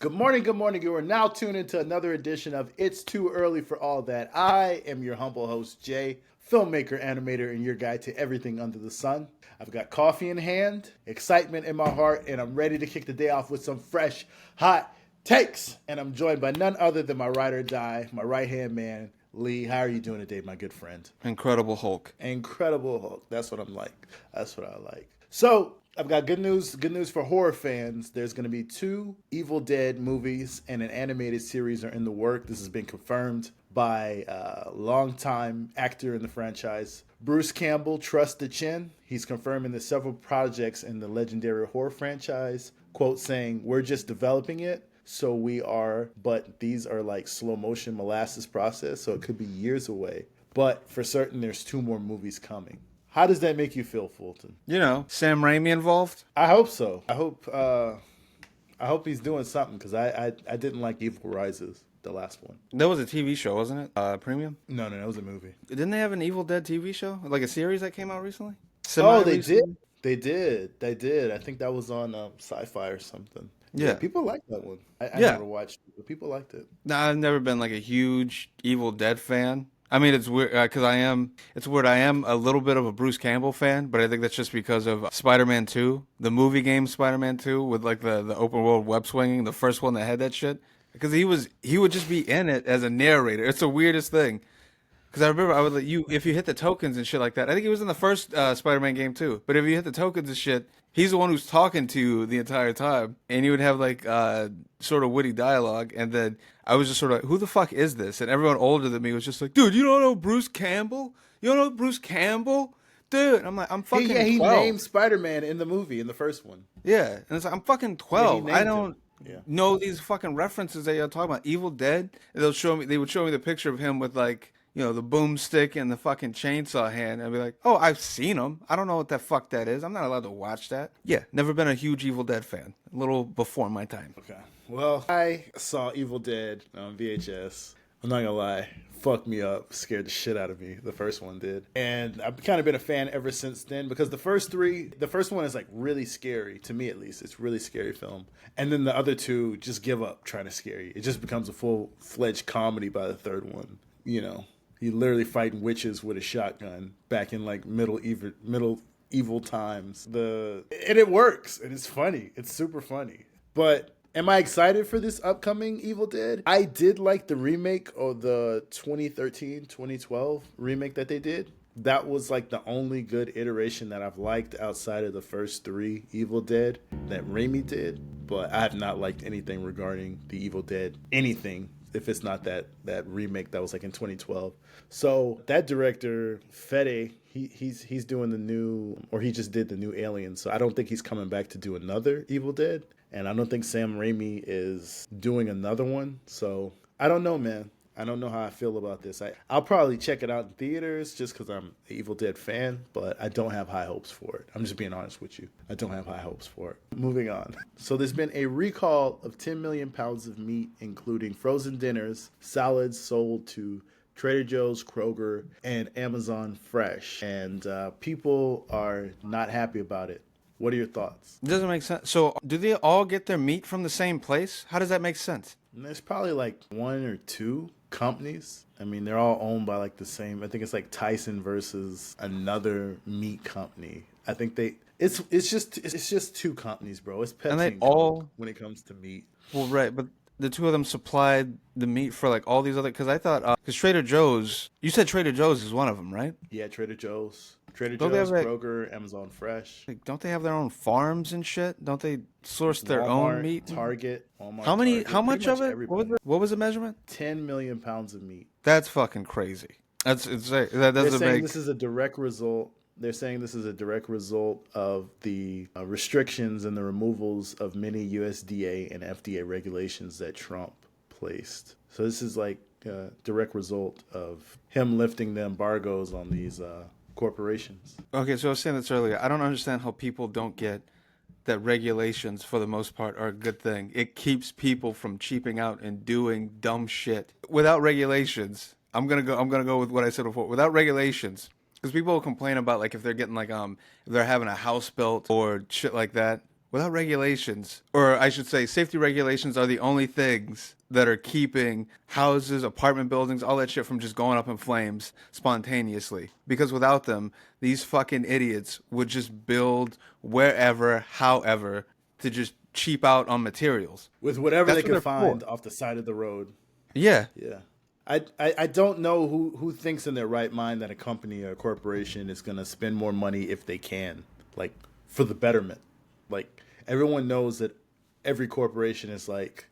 Good morning, good morning. You are now tuned into another edition of It's Too Early for All That. I am your humble host, Jay, filmmaker, animator, and your guide to everything under the sun. I've got coffee in hand, excitement in my heart, and I'm ready to kick the day off with some fresh, hot takes. And I'm joined by none other than my ride or die, my right-hand man, Lee. How are you doing today, my good friend? Incredible Hulk. Incredible Hulk. That's what I'm like. That's what I like. So, I've got good news. Good news for horror fans. There's going to be 2 Evil Dead movies and an animated series are in the work. This has been confirmed by a longtime actor in the franchise, Bruce Campbell. Trust the chin. He's confirming that several projects in the legendary horror franchise. Quote saying, "We're just developing it. So we are, but these are like slow motion molasses process. So it could be years away. But for certain, there's 2 more movies coming." How does that make you feel, Fulton? You know, Sam Raimi involved? I hope so. I hope he's doing something because I didn't like Evil Rises, the last one. That was a TV show, wasn't it? Premium? No, that was a movie. Didn't they have an Evil Dead TV show? Like a series that came out recently? Oh, they did. They did. I think that was on Sci-Fi or something. Yeah. People liked that one. I Yeah. never watched it, but people liked it. Nah, I've never been like a huge Evil Dead fan. I mean, it's weird because it's weird. I am a little bit of a Bruce Campbell fan, but I think that's just because of Spider-Man 2, the movie game Spider-Man 2 with like the open world web swinging, the first one that had that shit. Because he would just be in it as a narrator. It's the weirdest thing. Because I remember I would let you, if you hit the tokens and shit like that. I think he was in the first Spider-Man game too. But if you hit the tokens and shit, he's the one who's talking to you the entire time, and he would have like sort of witty dialogue. And then I was just sort of like, who the fuck is this? And everyone older than me was just like, dude, you don't know Bruce Campbell? You don't know Bruce Campbell? Dude, and I'm like, I'm fucking 12. He named Spider-Man in the movie, in the first one. Yeah, and it's like, I'm fucking 12. I don't Yeah. know these fucking references that you're talking about. Evil Dead. And they would show me the picture of him with like, you know, the boomstick and the fucking chainsaw hand. I'd be like, oh, I've seen him. I don't know what the fuck that is. I'm not allowed to watch that. Yeah, never been a huge Evil Dead fan. A little before my time. Okay. Well, I saw Evil Dead on VHS. I'm not gonna lie. Fucked me up. Scared the shit out of me. The first one did. And I've kind of been a fan ever since then because the first one is like really scary, to me at least. It's a really scary film. And then the other 2 just give up trying to scare you. It just becomes a full-fledged comedy by the third one. You know. You literally fighting witches with a shotgun back in like middle evil times. And it works. And it's funny. It's super funny. But am I excited for this upcoming Evil Dead? I did like the remake of the 2013-2012 remake that they did. That was like the only good iteration that I've liked outside of the first 3 Evil Dead that Raimi did. But I have not liked anything regarding the Evil Dead anything, if it's not that remake that was like in 2012. So that director, Fede, he's doing he just did the new Alien. So I don't think he's coming back to do another Evil Dead. And I don't think Sam Raimi is doing another one. So I don't know, man. I don't know how I feel about this. I'll probably check it out in theaters just because I'm an Evil Dead fan, but I don't have high hopes for it. I'm just being honest with you. I don't have high hopes for it. Moving on. So there's been a recall of 10 million pounds of meat, including frozen dinners, salads sold to Trader Joe's, Kroger, and Amazon Fresh. And people are not happy about it. What are your thoughts? It doesn't make sense. So do they all get their meat from the same place? How does that make sense? And there's probably like 1 or 2 companies. I mean, they're all owned by like the same. I think it's like Tyson versus another meat company. I think it's just 2 companies, bro. It's Pepsi And they and Coke all when it comes to meat. Well, right, but the 2 of them supplied the meat for like all these other. Because I thought, because Trader Joe's, you said Trader Joe's is one of them, right? Yeah, Trader Joe's, Don't they have, like, Kroger, Amazon Fresh. Like, don't they have their own farms and shit? Don't they source their Walmart, own meat? Target, Walmart. How many? Target, How much pretty of much it? everybody. What was the measurement? 10 million pounds of meat. That's fucking crazy. That's insane. That They're doesn't saying make. this is a direct result. They're saying this is a direct result of the restrictions and the removals of many USDA and FDA regulations that Trump placed. So this is like a direct result of him lifting the embargoes on these corporations. Okay, so I was saying this earlier. I don't understand how people don't get that regulations, for the most part, are a good thing. It keeps people from cheaping out and doing dumb shit. Without regulations, I'm gonna go with what I said before. Without regulations, because people will complain about like if they're getting like if they're having a house built or shit like that. without regulations, or I should say safety regulations are the only things that are keeping houses, apartment buildings, all that shit from just going up in flames spontaneously. Because without them, these fucking idiots would just build wherever, however, to just cheap out on materials. With whatever That's they what they're could find for. off the side of the road. Yeah. Yeah. I don't know who thinks in their right mind that a company or a corporation is going to spend more money if they can, like, for the betterment. Like, everyone knows that every corporation is like,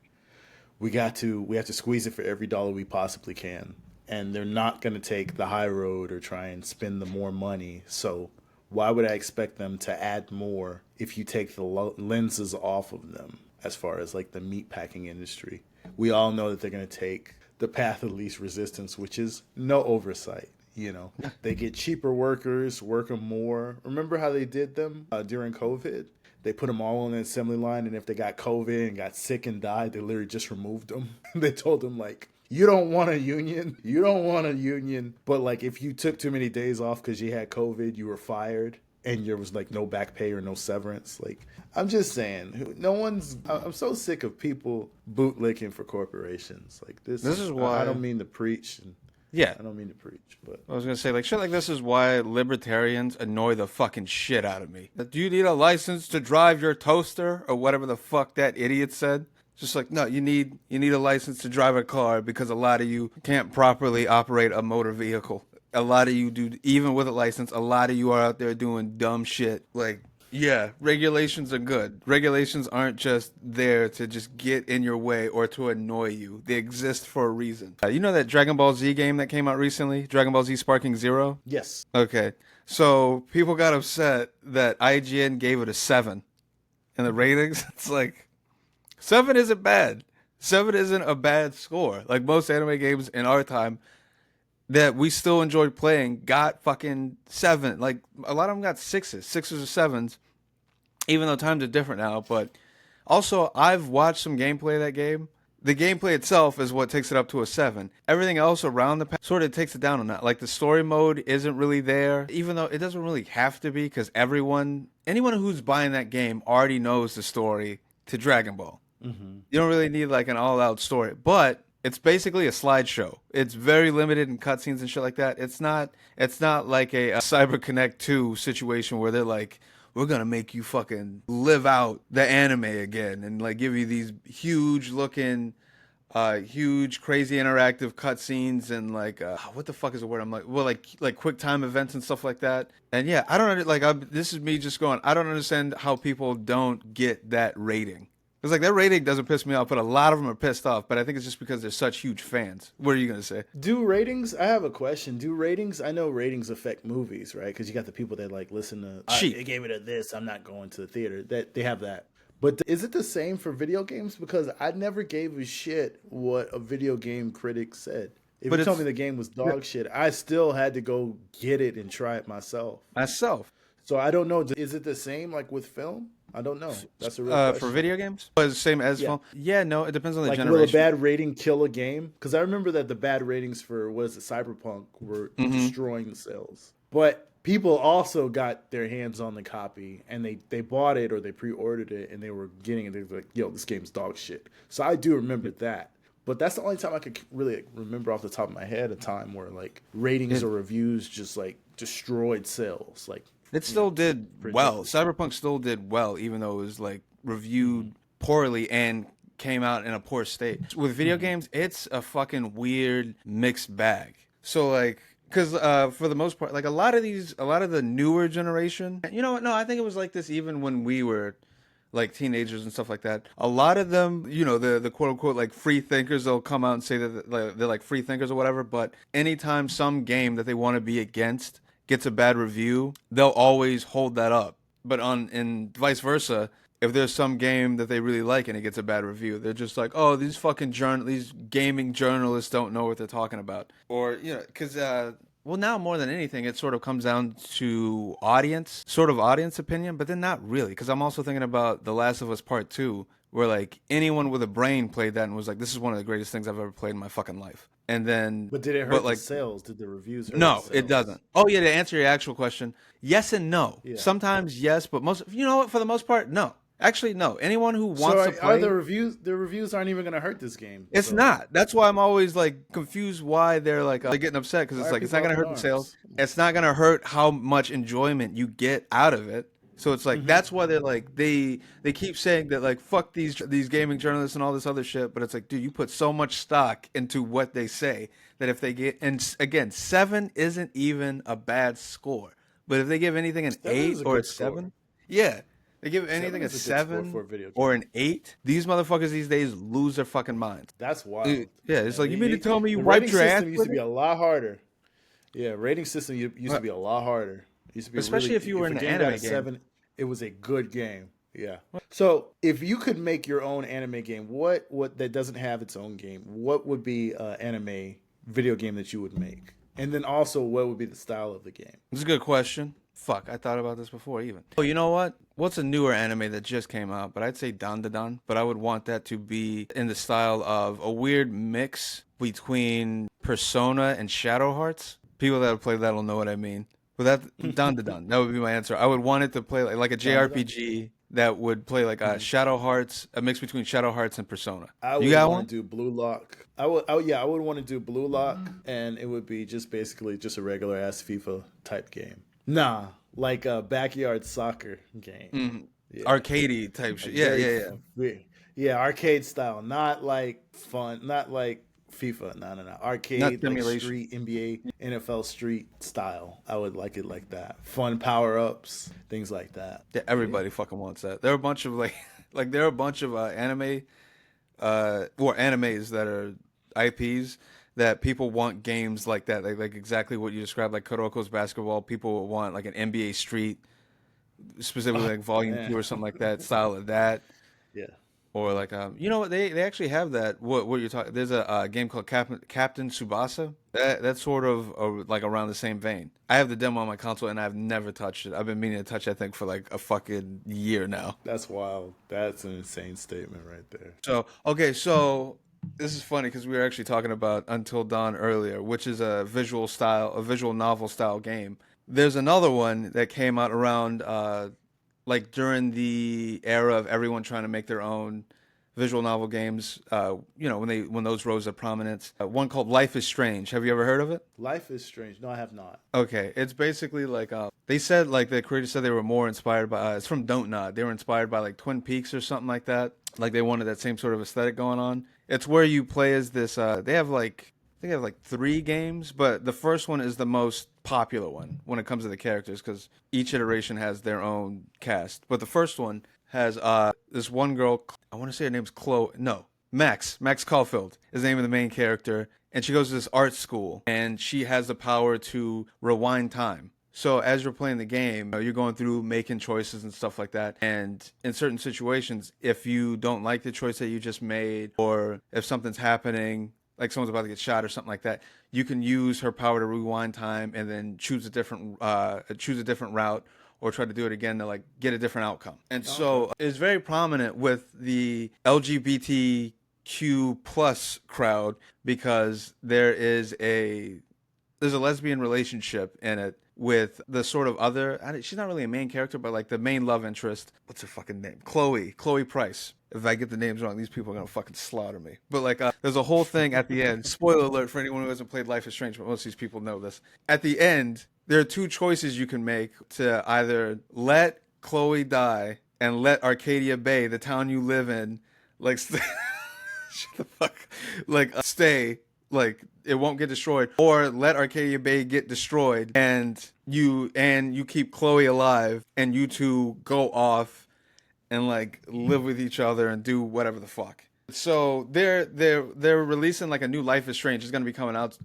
we have to squeeze it for every dollar we possibly can. And they're not going to take the high road or try and spend the more money. So why would I expect them to add more if you take the lenses off of them as far as like the meat packing industry? We all know that they're going to take the path of least resistance, which is no oversight. You know, they get cheaper workers, work them more. Remember how they did them during COVID? They put them all on the assembly line, and if they got COVID and got sick and died, they literally just removed them. They told them, like, you don't want a union. You don't want a union. But, like, if you took too many days off because you had COVID, you were fired, and there was, like, no back pay or no severance. Like, I'm just saying, I'm so sick of people bootlicking for corporations. Like, this is why I don't mean to preach. Yeah. I don't mean to preach, but I was going to say, like, shit like this is why libertarians annoy the fucking shit out of me. Do you need a license to drive your toaster? Or whatever the fuck that idiot said. Just like, no, you need a license to drive a car because a lot of you can't properly operate a motor vehicle. A lot of you do, even with a license, a lot of you are out there doing dumb shit. Like, yeah, regulations are good. Regulations aren't just there to just get in your way or to annoy you. They exist for a reason. You know that Dragon Ball Z game that came out recently? Dragon Ball Z Sparking Zero? yes. Okay. So people got upset that IGN gave it a 7 in the ratings. It's like, 7 isn't bad. 7 isn't a bad score. Like most anime games in our time that we still enjoyed playing got fucking 7. Like a lot of them got 6s or 7s, even though times are different now. But also, I've watched some gameplay of that game. The gameplay itself is what takes it up to a 7. Everything else around the sort of takes it down on that. Like the story mode isn't really there, even though it doesn't really have to be, because anyone who's buying that game already knows the story to Dragon Ball. Mm-hmm. You don't really need like an all-out story, but it's basically a slideshow. It's very limited in cutscenes and shit like that. It's not like a Cyber Connect 2 situation where they're like, we're gonna make you fucking live out the anime again and like give you these huge looking, huge crazy interactive cutscenes and like what the fuck is the word? I'm like, well, like quick time events and stuff like that. And yeah, I don't like. This is me just going. I don't understand how people don't get that rating. It's like that rating doesn't piss me off, but a lot of them are pissed off. But I think it's just because they're such huge fans. What are you gonna say? Do ratings? I have a question. Do ratings? I know ratings affect movies, right? Because you got the people that like listen to. They gave it a this. I'm not going to the theater. That they have that. But is it the same for video games? Because I never gave a shit what a video game critic said. If you told me the game was dog shit, I still had to go get it and try it myself. So I don't know. Is it the same like with film? I don't know. That's a real question. For video games? It's the same as film? Yeah, no, it depends on the generation. Will a bad rating kill a game? Because I remember that the bad ratings for, Cyberpunk were destroying the sales. But people also got their hands on the copy, and they bought it or they pre-ordered it, and they were getting it. They were like, yo, this game's dog shit. So I do remember that. But that's the only time I could really remember off the top of my head a time where like ratings or reviews just like destroyed sales. Like, it still did well. Cyberpunk still did well, even though it was like reviewed poorly and came out in a poor state. With video games, it's a fucking weird mixed bag. So like, because for the most part, like a lot of the newer generation, you know what? No, I think it was like this even when we were like teenagers and stuff like that. A lot of them, you know, the quote unquote like free thinkers, they'll come out and say that they're like free thinkers or whatever. But anytime some game that they want to be against gets a bad review, they'll always hold that up. But and vice versa, if there's some game that they really like and it gets a bad review, they're just like, oh, these gaming journalists don't know what they're talking about. Or, you know, because, well, now more than anything, it sort of comes down to audience opinion, but then not really. Because I'm also thinking about The Last of Us Part 2, where like anyone with a brain played that and was like, this is one of the greatest things I've ever played in my fucking life. And then, but did it hurt the sales? Did the reviews hurt No, the sales? it doesn't. Oh yeah, to answer your actual question, yes and no. Yeah. Sometimes yes, but most, you know what, for the most part, no. Actually, no. Anyone who So wants to are play, the reviews? The reviews aren't even going to hurt this game. it's So not. That's why I'm always like confused why they're like they're getting upset because why it's are like it's people not up gonna in hurt the sales. arms? It's not gonna hurt how much enjoyment you get out of it. So it's like Hmm. that's why they're like they keep saying that like fuck these gaming journalists and all this other shit. But it's like, dude, you put so much stock into what they say that if they get again 7 isn't even a bad score. But if they give anything an 7 8 is a or a good score. 7, yeah. They give 7 anything a is a good score for 7 a video or game. an 8, these motherfuckers these days lose their fucking minds. That's wild. Yeah, it's Yeah, like you mean to tell me you the wiped rating your ass system used with to be it? a lot harder. Yeah, rating system used to What? be a lot harder. It used to be Especially really. if you were If in a the game got a anime game. 7, it was a good game. Yeah. So if you could make your own anime game, what that doesn't have its own game, what would be an anime video game that you would make? And then also, what would be the style of the game? It's a good question. Fuck, I thought about this before even. Oh, you know what? What's a newer anime that just came out? But I'd say Dandadan. But I would want that to be in the style of a weird mix between Persona and Shadow Hearts. People that have played that'll know what I mean. But that Dandadan, that would be my answer. I would want it to play like a Done to done. JRPG that would play like a Shadow Hearts, a mix between Shadow Hearts and Persona. I You would got want one? to do Blue Lock. Yeah, I would want to do Blue Lock, and it would be just basically just a regular ass FIFA type game. Nah, like a backyard soccer game. Yeah, Arcadey type shit. like Yeah, very, yeah, yeah. yeah, arcade style, not like fun, not like FIFA. No, no, no, Not arcade like simulation. street NBA, NFL street style. I would like it like that. Fun power ups, things like that. Yeah, Yeah. everybody fucking wants that. There are a bunch of like, like there are a bunch of or animes that are IPs that people want games like that, like exactly what you described, like Kuroko's basketball. People want like an NBA Street, specifically Oh like Volume man, Two or something like that, style of that, yeah. or like you know what they actually have that. What you're talking? There's a game called Captain Tsubasa. That's sort of like around the same vein. I have the demo on my console and I've never touched it. I've been meaning to touch that thing for like a fucking year now. That's wild. That's an insane statement right there. So, okay, so this is funny because we were actually talking about Until Dawn earlier, which is a visual novel style game. There's another one that came out around like during the era of everyone trying to make their own visual novel games. You know, when those rose to prominence. One called Life is Strange. Have you ever heard of it? Life is strange. No, I have not. Okay, it's basically like they said like the creators said they were more inspired by it's from Don't Nod. They were inspired by like Twin Peaks or something like that. Like they wanted that same sort of aesthetic going on. It's where you play as this they have like I think they have like 3 games, but the first one is the most popular one when it comes to the characters because each iteration has their own cast. But the first one has this one girl, I want to say her name's Chloe. No, Max Caulfield is the name of the main character, and she goes to this art school, and she has the power to rewind time. So as you're playing the game, you're going through making choices and stuff like that. And in certain situations, if you don't like the choice that you just made, or if something's happening, like someone's about to get shot or something like that, you can use her power to rewind time and then choose a different route or try to do it again to like get a different outcome. And Okay. so it's very prominent with the LGBTQ plus crowd because there's a lesbian relationship in it with the sort of other she's not really a main character but like the main love interest. What's her fucking name? Chloe Price. If I get the names wrong, these people are gonna fucking slaughter me. But like there's a whole thing at the end. Spoiler alert for anyone who hasn't played Life is Strange, but most of these people know this. At the end there are 2 choices you can make to either let Chloe die and let Arcadia Bay, the town you live in, like shut the fuck, like stay, like it won't get destroyed, or let Arcadia Bay get destroyed, and you keep Chloe alive, and you two go off and like live with each other and do whatever the fuck. So they're releasing like a new Life is Strange. It's gonna be coming out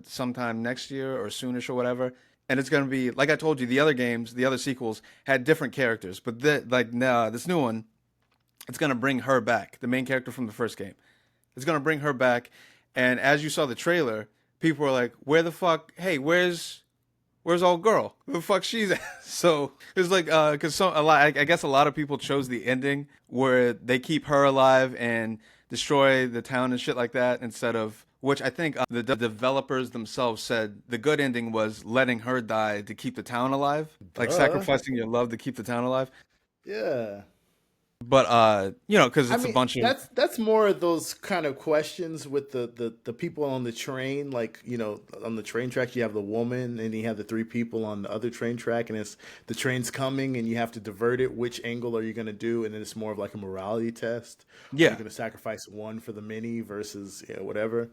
sometime next year or soonish or whatever. And it's gonna be like I told you, the other games, the other sequels had different characters, but this new one, it's gonna bring her back, the main character from the first game. It's gonna bring her back, and as you saw the trailer, people were like, "Where the fuck? Hey, where's old girl? Where the fuck she's at?" So it's like, because I guess a lot of people chose the ending where they keep her alive and destroy the town and shit like that instead of which I think the developers themselves said the good ending was letting her die to keep the town alive, like Duh. sacrificing your love to keep the town alive. Yeah. But because it's a bunch of that's more of those kind of questions with the people on the train. Like, on the train track, you have the woman and you have the three people on the other train track, and it's the train's coming and you have to divert it. Which angle are you going to do? And then it's more of like a morality test. Are you yeah. going to sacrifice one for the many versus whatever?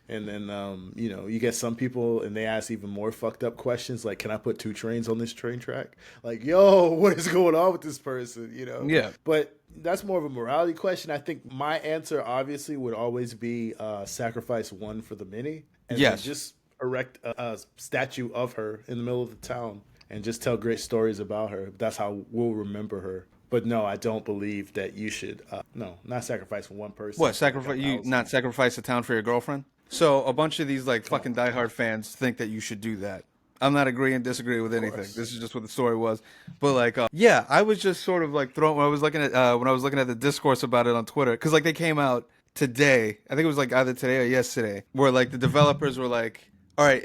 And then, you get some people and they ask even more fucked up questions like, can I put two trains on this train track? Like, yo, what is going on with this person? Yeah. But that's more of a morality question. I think my answer obviously would always be sacrifice one for the many. And then Yes. just erect a statue of her in the middle of the town and just tell great stories about her. That's how we'll remember her. But no, I don't believe that you should, not sacrifice one person. What, for like sacrifice you not sacrifice the town for your girlfriend? So a bunch of these like fucking diehard fans think that you should do that. I'm not agreeing, disagree with anything. This is just what the story was. But like, yeah, I was just sort of like thrown when I was looking at the discourse about it on Twitter, because like they came out today. I think it was like either today or yesterday, where like the developers were like, all right,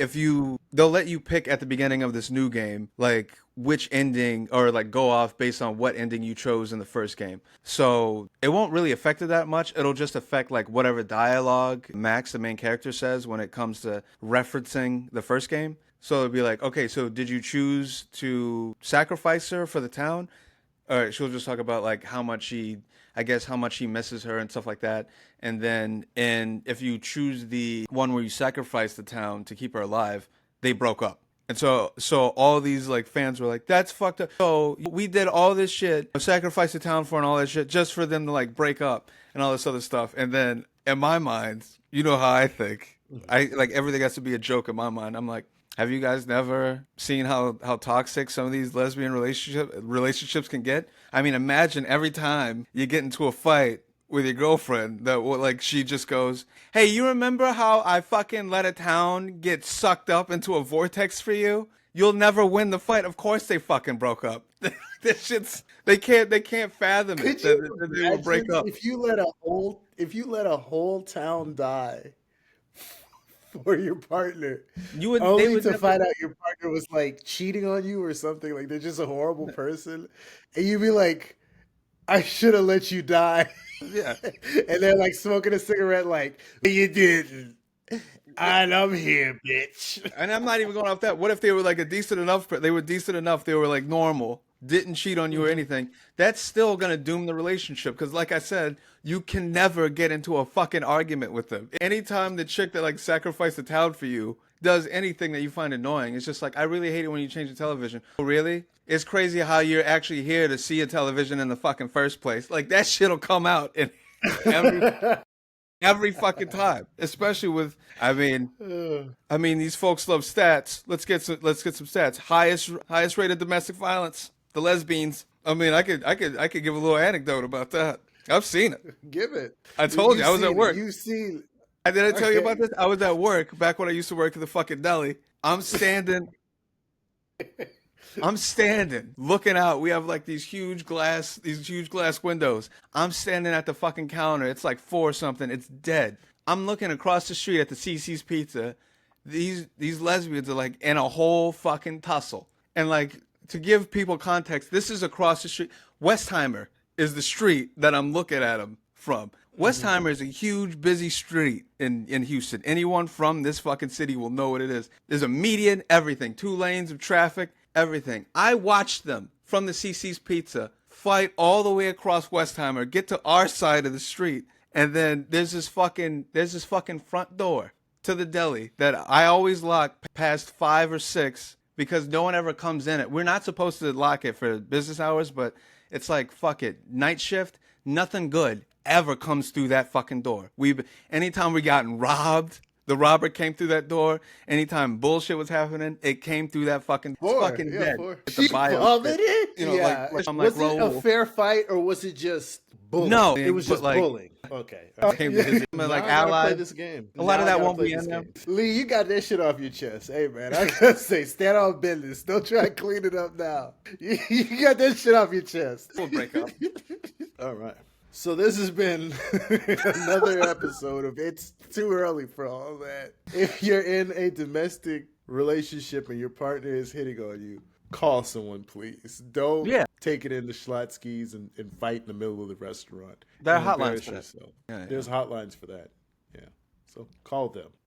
they'll let you pick at the beginning of this new game, like which ending, or like go off based on what ending you chose in the first game. So it won't really affect it that much. It'll just affect like whatever dialogue Max, the main character, says when it comes to referencing the first game. So it'll be like, okay, so did you choose to sacrifice her for the town? Or she'll just talk about like how much she misses her and stuff like that. And then, if you choose the one where you sacrifice the town to keep her alive, they broke up. And so all these like fans were like, that's fucked up. So we did all this shit, sacrifice the town for and all that shit just for them to like break up and all this other stuff. And then in my mind, you know how I think, I like everything has to be a joke in my mind. I'm like, have you guys never seen how toxic some of these lesbian relationships can get? I mean, imagine every time you get into a fight with your girlfriend that like she just goes, "Hey, you remember how I fucking let a town get sucked up into a vortex for you? You'll never win the fight." Of course they fucking broke up. This shit's they can't fathom it that they will break up. If you let a whole town die for your partner, They only would to never. find out your partner was like cheating on you or something, like they're just a horrible person, and you'd be like, I should have let you die. Yeah. And they're like smoking a cigarette, like, you didn't. And I'm here, bitch. And I'm not even going off that. What if they were like they were decent enough, they were like normal, didn't cheat on you or anything? That's still going to doom the relationship. Because like I said, you can never get into a fucking argument with them. Anytime the chick that like sacrificed the town for you does anything that you find annoying, it's just like, I really hate it when you change the television. Oh, really? It's crazy how you're actually here to see a television in the fucking first place. Like that shit'll come out in every fucking time, especially with. I mean, these folks love stats. Let's get some stats. Highest rate of domestic violence. The lesbians. I mean, I could give a little anecdote about that. I've seen it. Give it. I told you I was at work. You've seen. Did I tell you about this? I was at work back when I used to work at the fucking deli. I'm standing looking out. We have like these huge glass windows. I'm standing at the fucking counter. It's like 4 something. It's dead. I'm looking across the street at the CC's Pizza. These lesbians are like in a whole fucking tussle. And like, to give people context, this is across the street. Westheimer is the street that I'm looking at them from. Westheimer is a huge, busy street in Houston. Anyone from this fucking city will know what it is. There's a median, everything. 2 lanes of traffic, everything. I watched them from the CC's Pizza fight all the way across Westheimer, get to our side of the street, and then there's this fucking front door to the deli that I always lock past 5 or 6 because no one ever comes in it. We're not supposed to lock it for business hours, but it's like, fuck it. Night shift, nothing good ever comes through that fucking door. Anytime we gotten robbed, the robber came through that door. Anytime bullshit was happening, it came through that fucking dead. It's a bio. I'm like, was it a fair fight or was it just bullying? No, it was just like, bullying. Okay. Came to visit him, like allies. Play this game. A lot of that won't be in there. Lee, you got that shit off your chest. Hey man, I gotta say, stand on business. Don't try to clean it up now. You got that shit off your chest. We'll break up. All right. So this has been another episode of It's Too Early for All That. If you're in a domestic relationship and your partner is hitting on you, call someone, please. Don't take it into Schlotsky's and fight in the middle of the restaurant. There are and hotlines embarrass for that. yourself. Yeah, There's hotlines for that. Yeah. So call them.